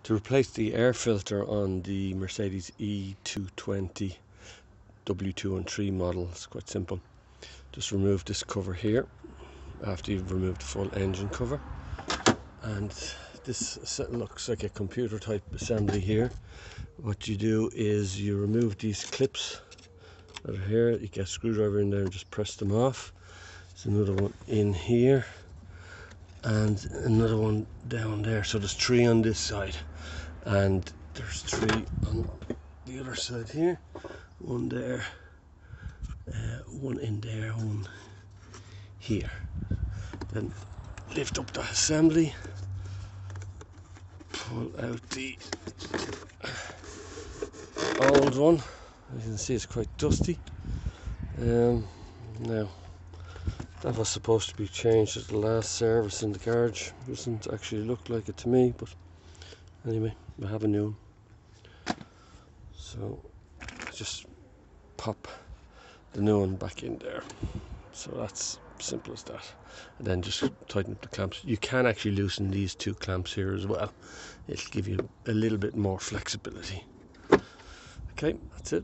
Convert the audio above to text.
To replace the air filter on the Mercedes E220 W213 model, it's quite simple. Just remove this cover here after you've removed the full engine cover, and this looks like a computer type assembly here. What you do is you remove these clips that are here, you get a screwdriver in there and just press them off. There's another one in here and another one down there, so there's 3 on this side and there's 3 on the other side here. One there, one in there, one here. Then lift up the assembly, pull out the old one. As you can see, it's quite dusty. Now that was supposed to be changed at the last service in the garage. Doesn't actually look like it to me, but anyway, we have a new one. So just pop the new one back in there. So that's simple as that. And then just tighten up the clamps. You can actually loosen these 2 clamps here as well. It'll give you a little bit more flexibility. Okay, that's it.